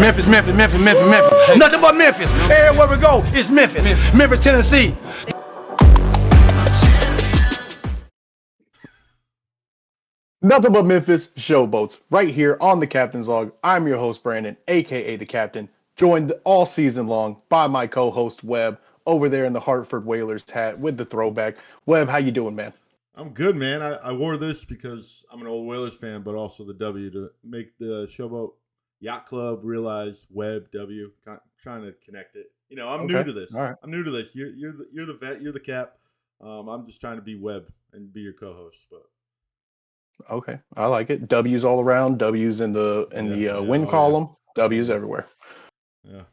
Memphis, Memphis, Memphis, Memphis, Memphis. Nothing but Memphis. Everywhere we go, it's Memphis. Memphis, Tennessee. Nothing but Memphis Showboats, right here on the Captain's Log. I'm your host, Brandon, aka the Captain, joined all season long by my co-host, Webb, over there in the Hartford Whalers hat with the throwback. Webb, how you doing, man? I'm good, man. I wore this because I'm an old Whalers fan, but also the W to make the Showboat Yacht Club realize Webb W. Trying to connect it. You know, I'm new to this. All right. I'm new to this. You're the vet. You're the cap. I'm just trying to be Webb and be your co-host. But Okay, I like it. W's all around. W's in the win column. W's everywhere. Yeah.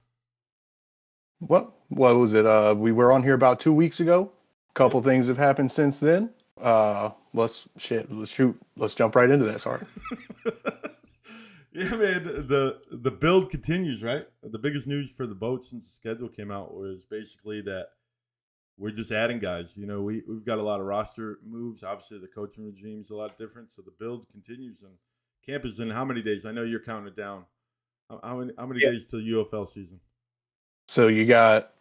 What was it? We were on here about 2 weeks ago. Couple things have happened since then. Let's jump right into this. All right. Yeah, man. The build continues, right? The biggest news for the boat since the schedule came out was basically that we're just adding guys. You know, we've got a lot of roster moves. Obviously, the coaching regime's a lot different, so the build continues. And camp is in how many days? I know you're counting it down. How many days till UFL season? So you got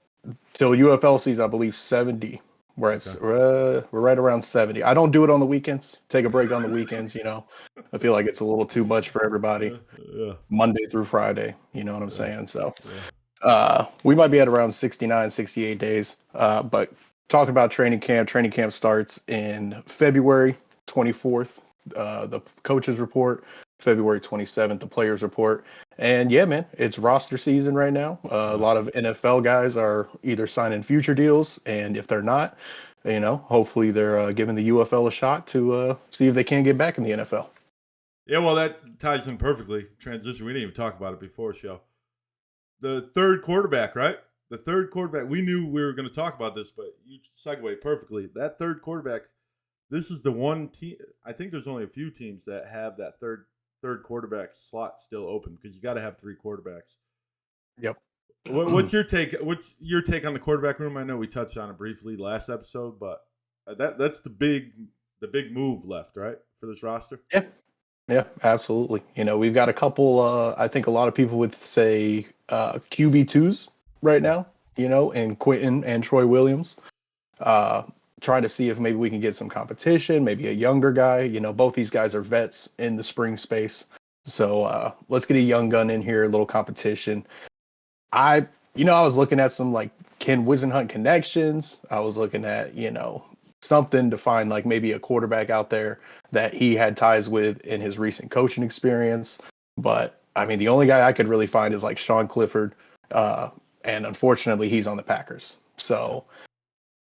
till UFL season, I believe 70. We're right around 70. I don't do it on the weekends. Take a break on the weekends. You know, I feel like it's a little too much for everybody. Monday through Friday. You know what I'm saying? So. We might be at around 69, 68 days. But talking about training camp starts in February 24th, the coaches report, February 27th, the players report. And yeah, man, it's roster season right now. A lot of NFL guys are either signing future deals, and if they're not, you know, hopefully they're giving the UFL a shot to see if they can get back in the NFL. Yeah, well, that ties in perfectly. Transition. We didn't even talk about it before show. The third quarterback, right? The third quarterback. We knew we were going to talk about this, but you segue perfectly. That third quarterback, this is the one team. I think there's only a few teams that have that third quarterback slot still open because you got to have three quarterbacks. Yep. What's your take? What's your take on the quarterback room? I know we touched on it briefly last episode, but that's the big move left, right, for this roster? Yeah, absolutely. You know, we've got a couple, I think a lot of people would say QB2s right now, you know, and Quentin and Troy Williams. Trying to see if maybe we can get some competition, maybe a younger guy. You know, both these guys are vets in the spring space. So let's get a young gun in here, a little competition. I was looking at some like Ken Wisenhunt connections. I was looking at, you know, something to find like maybe a quarterback out there that he had ties with in his recent coaching experience. But I mean, the only guy I could really find is like Sean Clifford. And unfortunately he's on the Packers. So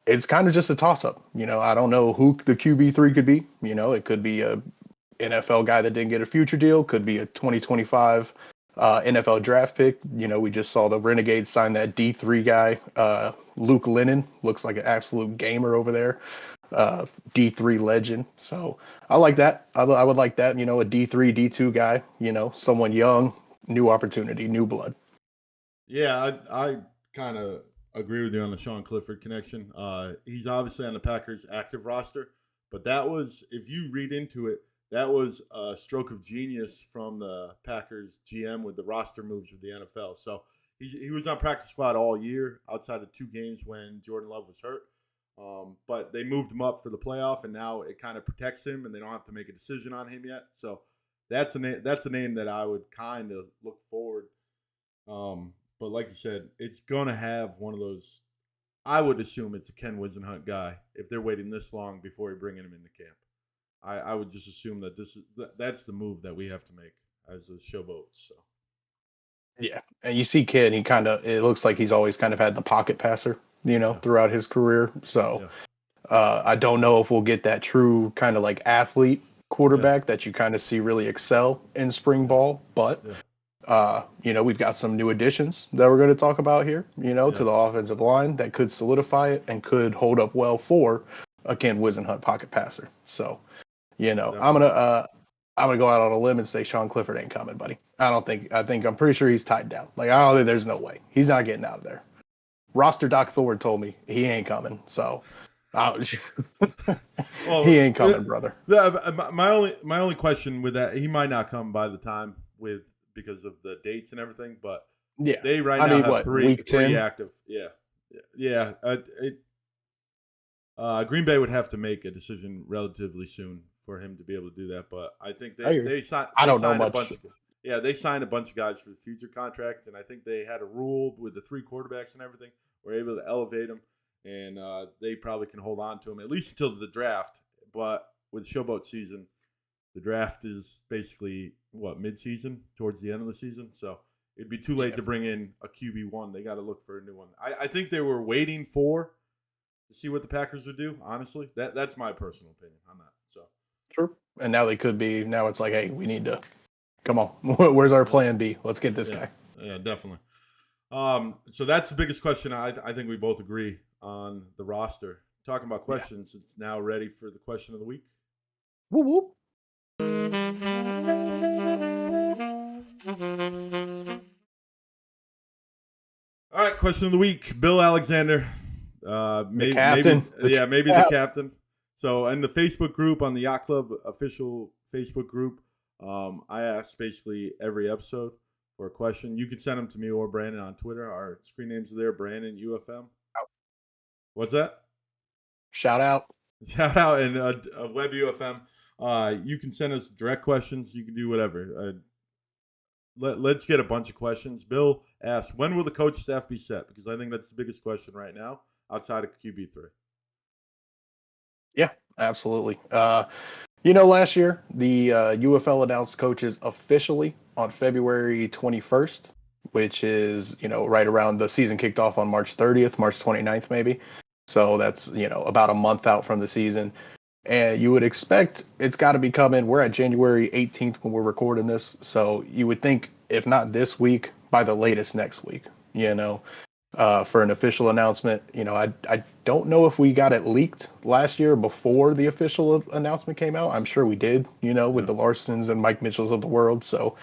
it's kind of just a toss up. You know, I don't know who the QB3 could be. You know, it could be a NFL guy that didn't get a future deal, could be a 2025 NFL draft pick. You know, we just saw the Renegades sign that D3 guy, Luke Lennon. Looks like an absolute gamer over there. D3 legend. So I like that. I would like that, you know, a D3, D2 guy, you know, someone young, new opportunity, new blood. Yeah, I kind of agree with you on the Sean Clifford connection. He's obviously on the Packers active roster, but that was, if you read into it, that was a stroke of genius from the Packers GM with the roster moves with the NFL. So he was on practice squad all year outside of 2 games when Jordan Love was hurt. But they moved him up for the playoff, and now it kind of protects him, and they don't have to make a decision on him yet. So that's a name that I would kind of look forward. But like you said, it's going to have one of those. I would assume it's a Ken Wisenhunt guy if they're waiting this long before bringing him into camp. I would just assume that that's the move that we have to make as a Showboat. So. Yeah, and you see Ken, it looks like he's always kind of had the pocket passer, you know, throughout his career. So I don't know if we'll get that true kind of like athlete quarterback that you kind of see really excel in spring ball. But, you know, we've got some new additions that we're going to talk about here, you know, to the offensive line that could solidify it and could hold up well for a Ken Wisenhunt pocket passer. So, you know, I'm gonna go out on a limb and say Sean Clifford ain't coming, buddy. I'm pretty sure he's tied down. Like, I don't think there's no way. He's not getting out of there. Roster Doc Thorne told me he ain't coming. So he ain't coming, brother. My only question with that, he might not come by the time with because of the dates and everything. But Yeah, they now have week 10? three active. Yeah. Green Bay would have to make a decision relatively soon for him to be able to do that. But I think they signed. I don't know signed much. a bunch of, they signed a bunch of guys for the future contract, and I think they had a rule with the 3 quarterbacks and everything. We're able to elevate them, and they probably can hold on to them at least until the draft. But with Showboat season, the draft is basically mid-season, towards the end of the season. So it'd be too late to bring in a QB1. They got to look for a new one. I think they were waiting to see what the Packers would do. Honestly, that's my personal opinion on that. So True. And now they could be. Now it's like, hey, we need to come on. Where's our plan B? Let's get this guy. Yeah, definitely. So that's the biggest question. I think we both agree on the roster. Talking about questions, it's now ready for the question of the week. Whoop whoop. All right, question of the week. Bill Alexander. Maybe the captain. So in the Facebook group, on the Yacht Club official Facebook group, I ask basically every episode for a question. You can send them to me or Brandon on Twitter. Our screen names are there, Brandon UFM. What's that? Shout out. And Web UFM. You can send us direct questions. You can do whatever. Let's get a bunch of questions. Bill asked, when will the coach staff be set? Because I think that's the biggest question right now outside of QB3. Yeah, absolutely. Last year, the UFL announced coaches officially on February 21st, which is, right around the season kicked off on March 30th, March 29th, maybe. So that's, about a month out from the season. And you would expect it's got to be coming. We're at January 18th when we're recording this. So you would think, if not this week, by the latest next week, for an official announcement. I don't know if we got it leaked last year before the official announcement came out. I'm sure we did, with the Larsons and Mike Mitchells of the world. So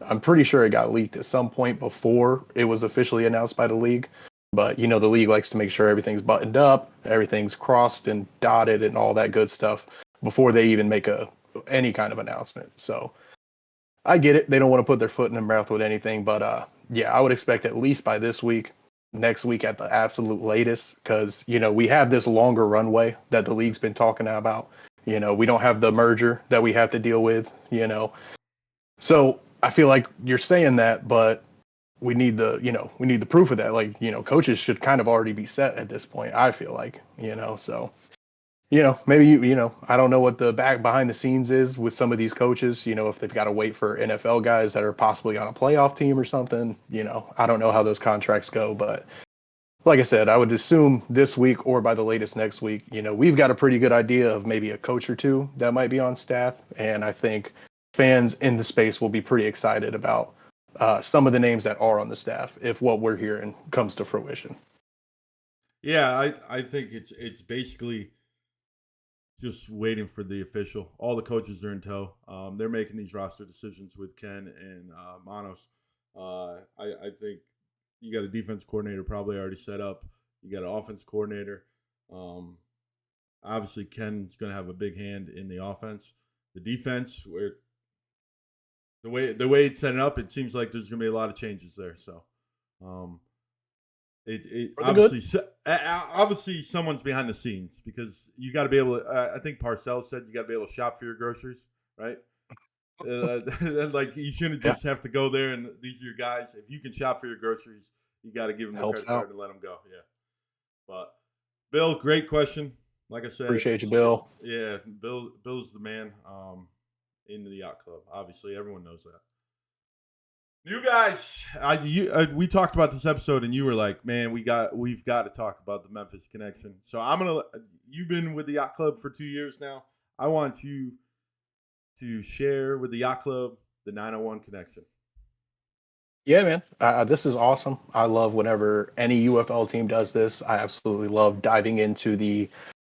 I'm pretty sure it got leaked at some point before it was officially announced by the league. But, the league likes to make sure everything's buttoned up, everything's crossed and dotted and all that good stuff before they even make any kind of announcement. So I get it. They don't want to put their foot in their mouth with anything. But, I would expect at least by this week, next week at the absolute latest, because, we have this longer runway that the league's been talking about. We don't have the merger that we have to deal with, So I feel like you're saying that, but we need the proof of that. Like, coaches should kind of already be set at this point, I feel like, so, maybe, I don't know what the behind the scenes is with some of these coaches, if they've got to wait for NFL guys that are possibly on a playoff team or something, I don't know how those contracts go, but like I said, I would assume this week or by the latest next week, we've got a pretty good idea of maybe a coach or two that might be on staff. And I think fans in the space will be pretty excited about some of the names that are on the staff if what we're hearing comes to fruition. Yeah, I think it's basically just waiting for the official. All the coaches are in tow. They're making these roster decisions with Ken and Manos. I think you got a defense coordinator probably already set up. You got an offense coordinator. Obviously, Ken's going to have a big hand in the offense. The defense, where the way it's set up, it seems like there's going to be a lot of changes there. So, it obviously someone's behind the scenes, because you got to be able to. I think Parcells said you got to be able to shop for your groceries, right? Like, you shouldn't just have to go there and these are your guys. If you can shop for your groceries, you got to give them the credit card and let them go. Yeah. But Bill, great question. Like I said, appreciate you, Bill. Yeah, Bill's the man. Into the Yacht Club. Obviously, everyone knows that. You guys, we talked about this episode, and you were like, "Man, we've got to talk about the Memphis connection." So you've been with the Yacht Club for 2 years now. I want you to share with the Yacht Club the 901 connection. Yeah, man, this is awesome. I love whenever any UFL team does this. I absolutely love diving into the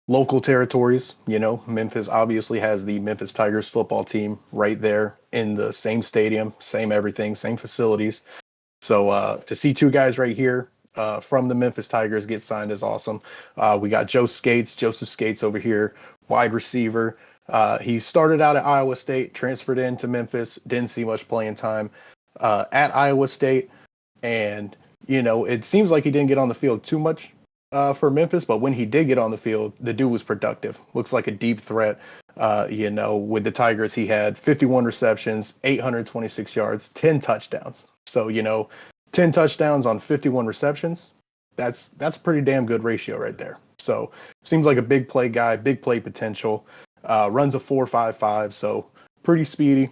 local territories. Memphis obviously has the Memphis Tigers football team right there in the same stadium, same everything, same facilities. So to see two guys right here from the Memphis Tigers get signed is awesome. We got Joseph Skates over here, wide receiver. He started out at Iowa State, transferred into Memphis, didn't see much playing time. at Iowa State. And, it seems like he didn't get on the field too much for Memphis, but when he did get on the field, the dude was productive. Looks like a deep threat. With the Tigers, he had 51 receptions, 826 yards, 10 touchdowns. So, 10 touchdowns on 51 receptions, that's a pretty damn good ratio right there. So, seems like a big play guy, big play potential. Runs a 4.55, so pretty speedy.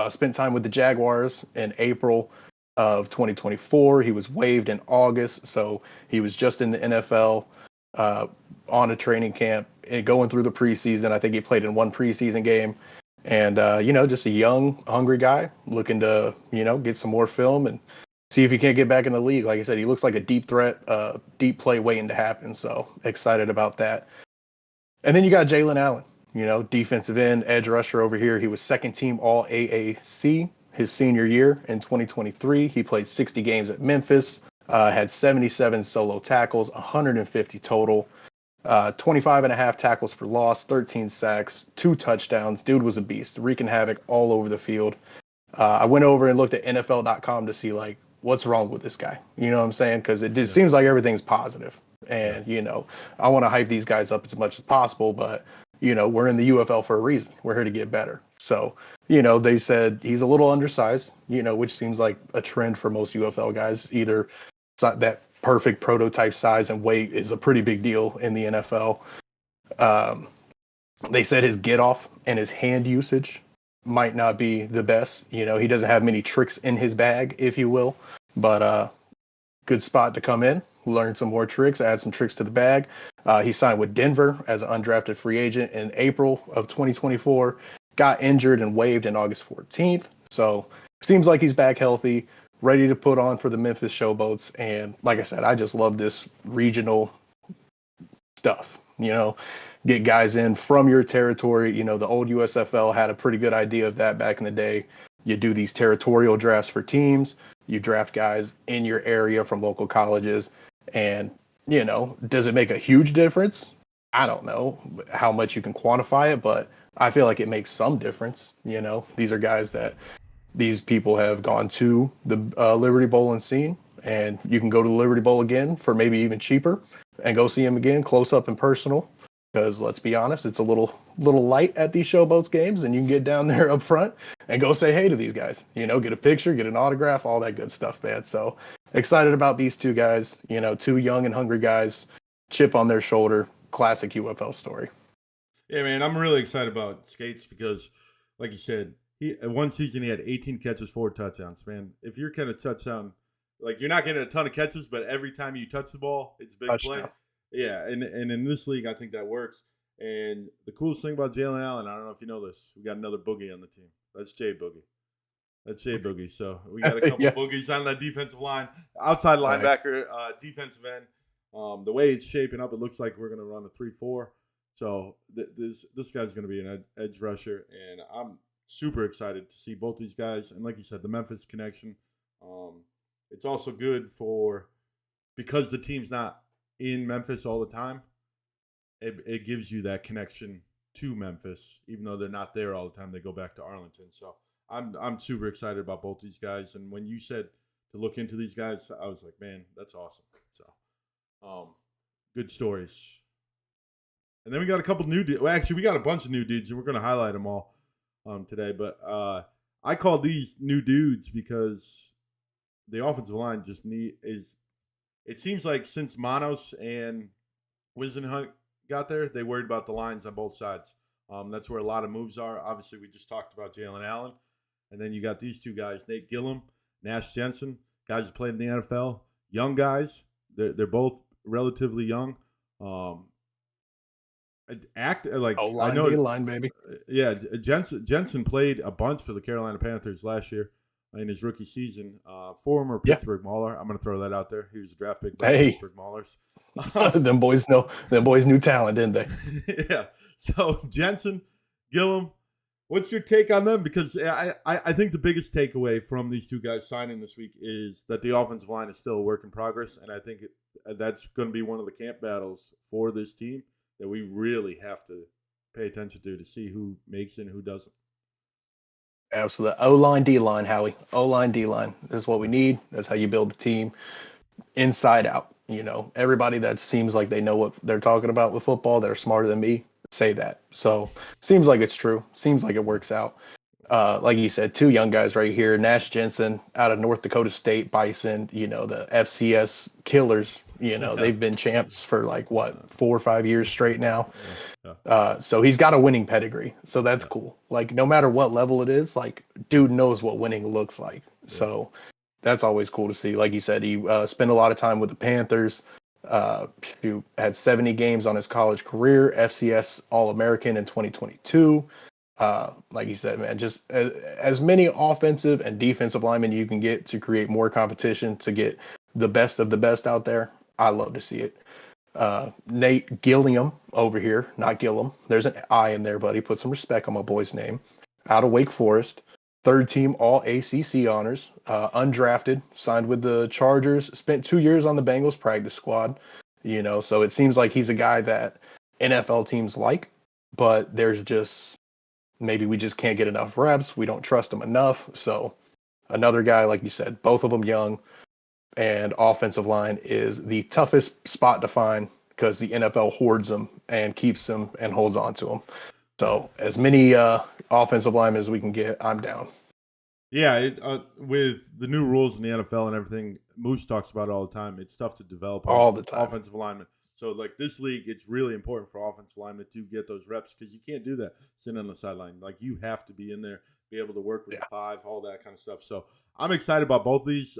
Spent time with the Jaguars in April of 2024. He was waived in August, so he was just in the NFL on a training camp and going through the preseason. I think he played in one preseason game. And, just a young, hungry guy looking to, get some more film and see if he can't get back in the league. Like I said, he looks like a deep threat, deep play waiting to happen. So excited about that. And then you got Jalen Allen, defensive end, edge rusher over here. He was second team All AAC his senior year in 2023. He played 60 games at Memphis, had 77 solo tackles, 150 total, 25 and a half tackles for loss, 13 sacks, 2 touchdowns. Dude was a beast, wreaking havoc all over the field. I went over and looked at NFL.com to see, like, what's wrong with this guy. You know what I'm saying? Because it seems like everything's positive. And, I want to hype these guys up as much as possible, but, we're in the UFL for a reason. We're here to get better. So, they said he's a little undersized, which seems like a trend for most UFL guys. Either that perfect prototype size and weight is a pretty big deal in the NFL. They said his get off and his hand usage might not be the best. He doesn't have many tricks in his bag, if you will, but good spot to come in, learn some more tricks, add some tricks to the bag. He signed with Denver as an undrafted free agent in April of 2024, got injured and waived in August 14th. So seems like he's back healthy, ready to put on for the Memphis Showboats. And like I said, I just love this regional stuff, get guys in from your territory. The old USFL had a pretty good idea of that back in the day. You do these territorial drafts for teams. You draft guys in your area from local colleges. And, does it make a huge difference? I don't know how much you can quantify it, but I feel like it makes some difference. These are guys that these people have gone to the Liberty Bowl and seen, and you can go to the Liberty Bowl again for maybe even cheaper and go see him again close up and personal. Because let's be honest, it's a little light at these Showboats games, and you can get down there up front and go say hey to these guys. Get a picture, get an autograph, all that good stuff, man. So excited about these two guys. Two young and hungry guys, chip on their shoulder, classic UFL story. Yeah, man, I'm really excited about Skates because, like you said, one season he had 18 catches, 4 touchdowns. Man, if you're kind of touchdown, like you're not getting a ton of catches, but every time you touch the ball, it's a big play. Yeah, and in this league, I think that works. And the coolest thing about Jalen Allen, I don't know if you know this, we got another boogie on the team. That's Jay Boogie. So we got a couple boogies on that defensive line, outside linebacker, defensive end. The way it's shaping up, it looks like we're going to run a 3-4. So this guy's going to be an edge rusher, and I'm super excited to see both these guys. And like you said, the Memphis connection. It's also good because the team's not in Memphis all the time. It gives you that connection to Memphis, even though they're not there all the time. They go back to Arlington. So I'm super excited about both these guys. And when you said to look into these guys, I was like, man, that's awesome. So good stories. And then we got a couple new dudes. Well, actually, we got a bunch of new dudes, and we're going to highlight them all today. But I call these new dudes because the offensive line just it seems like since Manos and Wisenhunt got there, they worried about the lines on both sides. That's where a lot of moves are. Obviously, we just talked about Jalen Allen. And then you got these two guys, Nate Gillum, Nash Jensen, guys who played in the NFL. Young guys. They're both relatively young. Line, baby. Yeah, Jensen played a bunch for the Carolina Panthers last year in his rookie season. Former Pittsburgh Mauler. I'm going to throw that out there. He was a draft pick by the Pittsburgh Maulers. Them boys knew talent, didn't they? Yeah. So Jensen, Gillum, what's your take on them? Because I think the biggest takeaway from these two guys signing this week is that the offensive line is still a work in progress, and I think that's going to be one of the camp battles for this team that we really have to pay attention to see who makes it and who doesn't. Absolutely. O-line, D-line, Howie. O-line, D-line. This is what we need. That's how you build a team inside out. Everybody that seems like they know what they're talking about with football, they're smarter than me, say that. So seems like it's true. Seems like it works out. Like you said, two young guys right here, Nash Jensen out of North Dakota State Bison, the FCS killers, they've been champs for like what, 4 or 5 years straight now. So he's got a winning pedigree. So that's cool. Like no matter what level it is, like dude knows what winning looks like. So that's always cool to see. Like you said, he spent a lot of time with the Panthers. Who had 70 games on his college career, FCS All-American in 2022. Like you said, man, just as many offensive and defensive linemen you can get to create more competition, to get the best of the best out there. I love to see it. Nate Gilliam over here, not Gillum. There's an I in there, buddy. Put some respect on my boy's name. Out of Wake Forest, third team All ACC honors, undrafted, signed with the Chargers, spent 2 years on the Bengals practice squad. So it seems like he's a guy that NFL teams like, but there's just maybe we just can't get enough reps. We don't trust him enough. So another guy, like you said, both of them young, and offensive line is the toughest spot to find because the NFL hoards them and keeps them and holds on to them. So as many offensive linemen as we can get, I'm down. Yeah, with the new rules in the NFL and everything, Moose talks about it all the time. It's tough to develop all the time offensive linemen. So, like this league, it's really important for offensive linemen to get those reps because you can't do that sitting on the sideline. Like you have to be in there, be able to work with the five, all that kind of stuff. So I'm excited about both of these.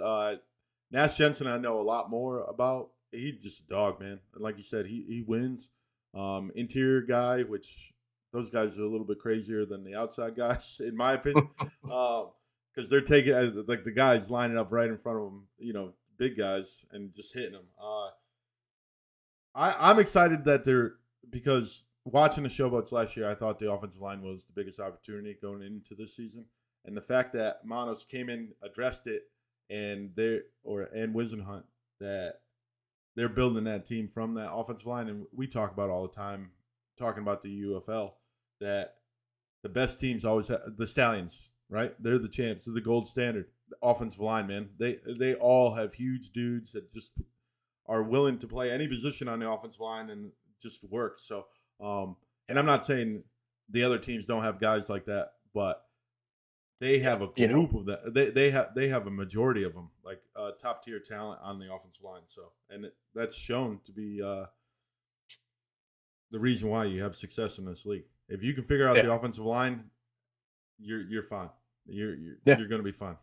Nash Jensen, I know a lot more about. He's just a dog, man. And like you said, he wins. Interior guy, which those guys are a little bit crazier than the outside guys, in my opinion. Because they're taking like the guys lining up right in front of them, big guys, and just hitting them. I'm excited that because watching the Showboats last year, I thought the offensive line was the biggest opportunity going into this season, and the fact that Manos came in, addressed it, and Wisenhunt, that they're building that team from that offensive line, and we talk about all the time, talking about the UFL, that the best teams always have the Stallions, right? They're the champs, they're the gold standard. The offensive line, man, they all have huge dudes that just are willing to play any position on the offensive line and just work. So, and I'm not saying the other teams don't have guys like that, but they have a group of that. They have a majority of them, like top tier talent on the offensive line. So, and that's shown to be the reason why you have success in this league. If you can figure out the offensive line, you're fine. You're going to be fine.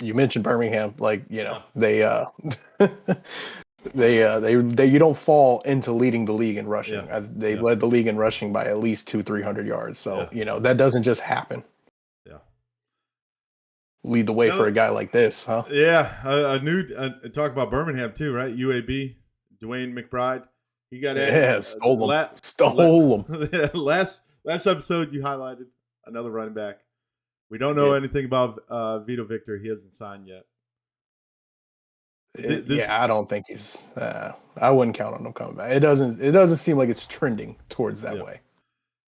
You mentioned Birmingham, like they you don't fall into leading the league in rushing. They led the league in rushing by at least 200-300 yards. So that doesn't just happen. Yeah, lead the way for a guy like this, huh? Yeah, I knew. Talk about Birmingham too, right? UAB, Dwayne McBride. He got stole him. Last episode, you highlighted another running back. We don't know anything about Vito Victor. He hasn't signed yet. I don't think he's. I wouldn't count on him coming back. It doesn't seem like it's trending towards that way.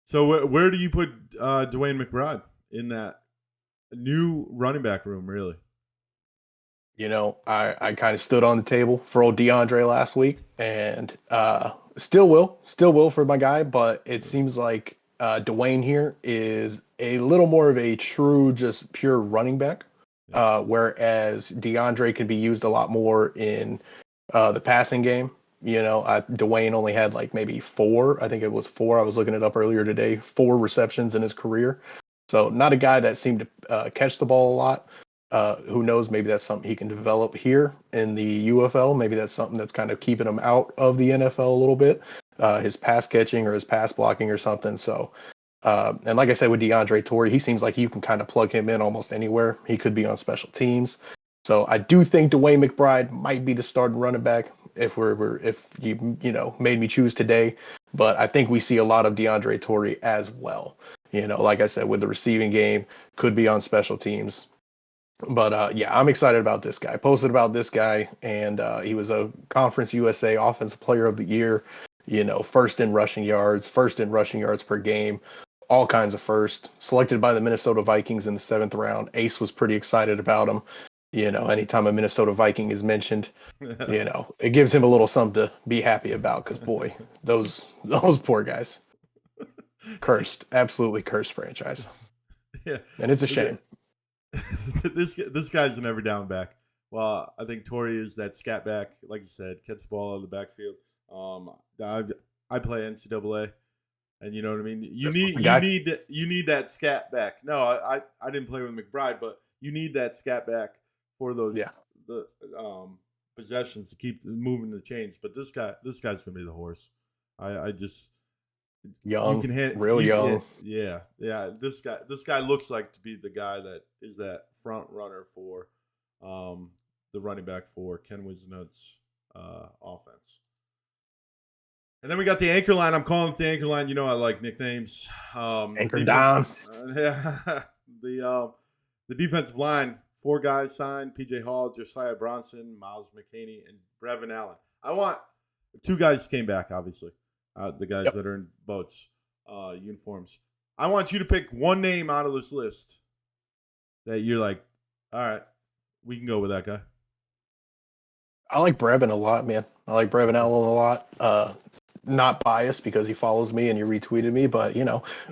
So where do you put Dwayne McBride in that new running back room? Really? I kind of stood on the table for old DeAndre last week, and still will for my guy. But it seems like Dwayne here is a little more of a true, just pure running back. Whereas DeAndre can be used a lot more in the passing game. Dwayne only had like maybe 4. I think it was 4. I was looking it up earlier today. 4 receptions in his career. So not a guy that seemed to catch the ball a lot. Who knows? Maybe that's something he can develop here in the UFL. Maybe that's something that's kind of keeping him out of the NFL a little bit. His pass catching or his pass blocking or something. So. And like I said with DeAndre Torrey, he seems like you can kind of plug him in almost anywhere. He could be on special teams. So I do think Dwayne McBride might be the starting running back if you made me choose today. But I think we see a lot of DeAndre Torrey as well. Like I said, with the receiving game, could be on special teams. But I'm excited about this guy. Posted about this guy, and he was a Conference USA Offensive Player of the Year. First in rushing yards per game. all kinds of first. Selected by the Minnesota Vikings in the 7th round. Ace was pretty excited about him. Anytime a Minnesota Viking is mentioned, it gives him a little something to be happy about because, boy, those poor guys. Cursed. Absolutely cursed franchise. Yeah. And it's a shame. This guy's an every down back. Well, I think Torrey is that scat back, like you said, catch the ball out of the backfield. I play NCAA, and you know what I mean. You need that scat back. No, I didn't play with McBride, but you need that scat back for those possessions to keep moving the chains. But this guy's gonna be the horse. I just young, real young. Yeah. This guy looks like to be the guy that is that front runner for the running back for Ken Wisnut's offense. And then we got the anchor line. I'm calling it the anchor line. I like nicknames. Anchor down. The defensive line, 4 guys signed: PJ Hall, Josiah Bronson, Miles McKinney, and Brevin Allen. I want 2 guys came back, obviously. The guys that are in boats uniforms. I want you to pick one name out of this list that you're like, all right, we can go with that guy. I like Brevin a lot, man. I like Brevin Allen a lot. Not biased because he follows me and you retweeted me, but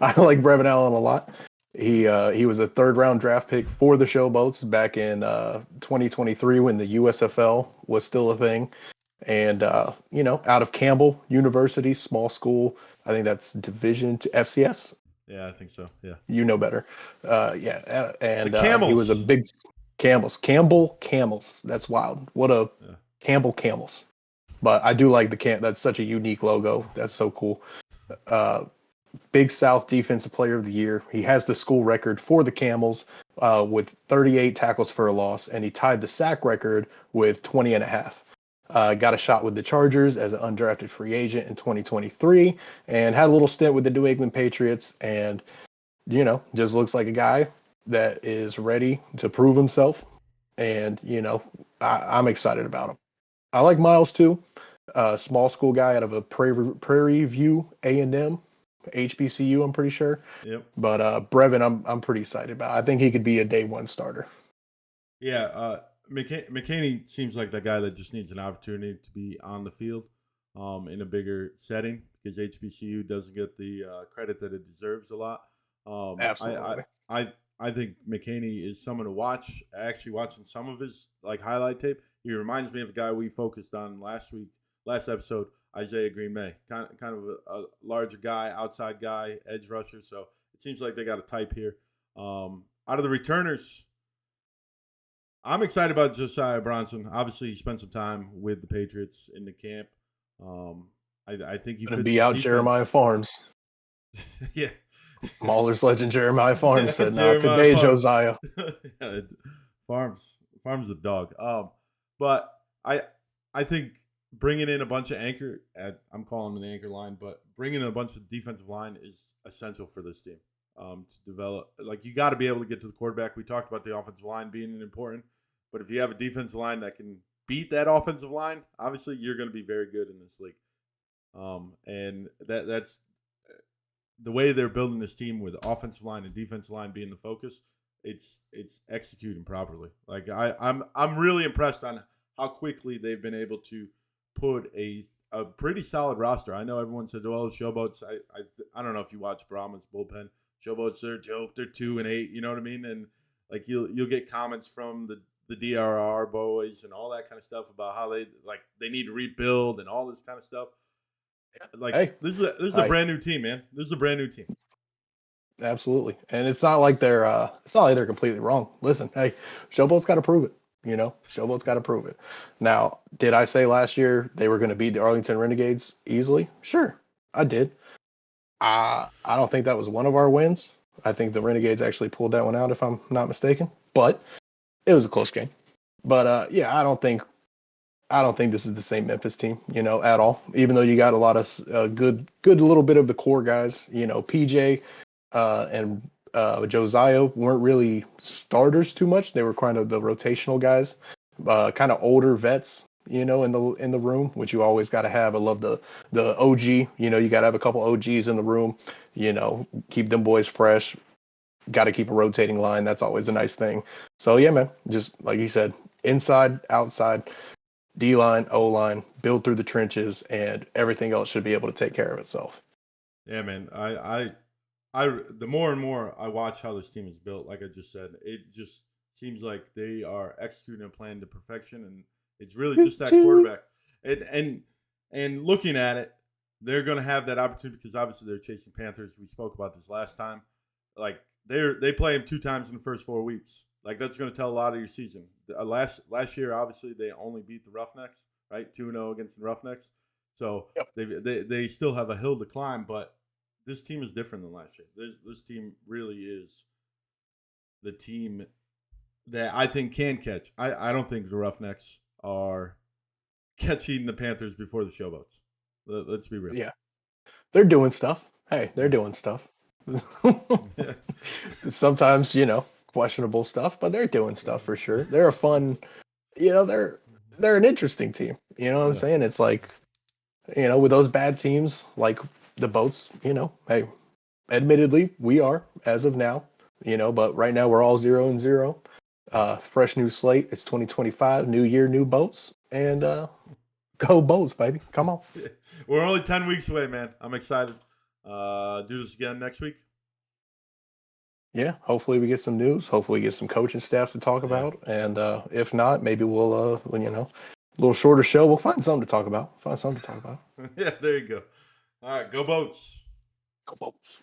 I like Brevin Allen a lot. He was a 3rd round draft pick for the Showboats back in 2023 when the USFL was still a thing. And, out of Campbell University, small school. I think that's Division to FCS. Yeah, I think so. Yeah. You know better. And Camels. he was a big Campbell Camels. That's wild. What a Campbell Camels. But I do like that's such a unique logo. That's so cool. Big South Defensive Player of the Year. He has the school record for the Camels with 38 tackles for a loss, and he tied the sack record with 20 and a half. Got a shot with the Chargers as an undrafted free agent in 2023 and had a little stint with the New England Patriots, and just looks like a guy that is ready to prove himself, and I'm excited about him. I like Miles too, small school guy out of a Prairie View A&M, HBCU, I'm pretty sure. Yep. But Brevin, I'm pretty excited about. I think he could be a day 1 starter. Yeah, McKinney seems like that guy that just needs an opportunity to be on the field in a bigger setting because HBCU doesn't get the credit that it deserves a lot. Absolutely. I think McKinney is someone to watch. Actually, watching some of his highlight tape, he reminds me of a guy we focused on last episode, Isaiah Green May. Kind of a larger guy, outside guy, edge rusher. So it seems like they got a type here. Out of the returners, I'm excited about Josiah Bronson. Obviously, he spent some time with the Patriots in the camp. I think he could be out Jeremiah Farms. Yeah. Maulers legend Jeremiah Farms said, "Not today, Farms. Josiah." Farms is a dog. But I think bringing in a bunch of I'm calling them an anchor line, but bringing in a bunch of defensive line is essential for this team to develop. You got to be able to get to the quarterback. We talked about the offensive line being important, but if you have a defensive line that can beat that offensive line, obviously you're going to be very good in this league. And that's the way they're building this team with offensive line and defensive line being the focus. It's executing properly. I'm really impressed on how quickly they've been able to put a pretty solid roster. I know everyone said, "Well, Showboats." I don't know if you watch Brahma's bullpen. Showboats, they're a joke. They're 2-8. You know what I mean? And you'll get comments from the DRR boys and all that kind of stuff about how they need to rebuild and all this kind of stuff. This is a brand new team, man. This is a brand new team. Absolutely, and it's not like they're completely wrong. Listen, hey, Showboats got to prove it. Showboats got to prove it. Now, did I say last year they were going to beat the Arlington Renegades easily? Sure, I did. I don't think that was one of our wins. I think the Renegades actually pulled that one out, if I'm not mistaken. But it was a close game. But I don't think this is the same Memphis team, at all. Even though you got a lot of good little bit of the core guys, PJ and Josiah weren't really starters too much. They were kind of the rotational guys, kind of older vets in the room, which you always got to have. I love the OG. You got to have a couple OGs in the room. Keep them boys fresh. Got to keep a rotating line. That's always a nice thing. So yeah, man, just like you said, inside, outside, D line, O line, build through the trenches, and everything else should be able to take care of itself. Yeah, man. The more and more I watch how this team is built, like I just said, it just seems like they are executing a plan to perfection, and it's really just that quarterback. And looking at it, they're going to have that opportunity because obviously they're chasing Panthers. We spoke about this last time. Like they play them 2 times in the first 4 weeks. Like that's going to tell a lot of your season. Last year, obviously they only beat the Roughnecks, right? 2-0 against the Roughnecks. So yep. they still have a hill to climb, but this team is different than last year. This team really is the team that I think can catch. I don't think the Roughnecks are catching the Panthers before the Showboats. Let's be real. Yeah. They're doing stuff. Hey, they're doing stuff. Sometimes, questionable stuff, but they're doing stuff for sure. They're a fun, they're an interesting team. You know what I'm saying? It's like, with those bad teams like the Boats, hey, admittedly, we are as of now, but right now we're all 0-0. Fresh new slate. It's 2025, new year, new boats, and go Boats, baby. Come on. We're only 10 weeks away, man. I'm excited. Do this again next week. Yeah, hopefully we get some news. Hopefully we get some coaching staff to talk about, and if not, maybe we'll, a little shorter show. We'll find something to talk about. Yeah, there you go. All right, go Boats. Go Boats.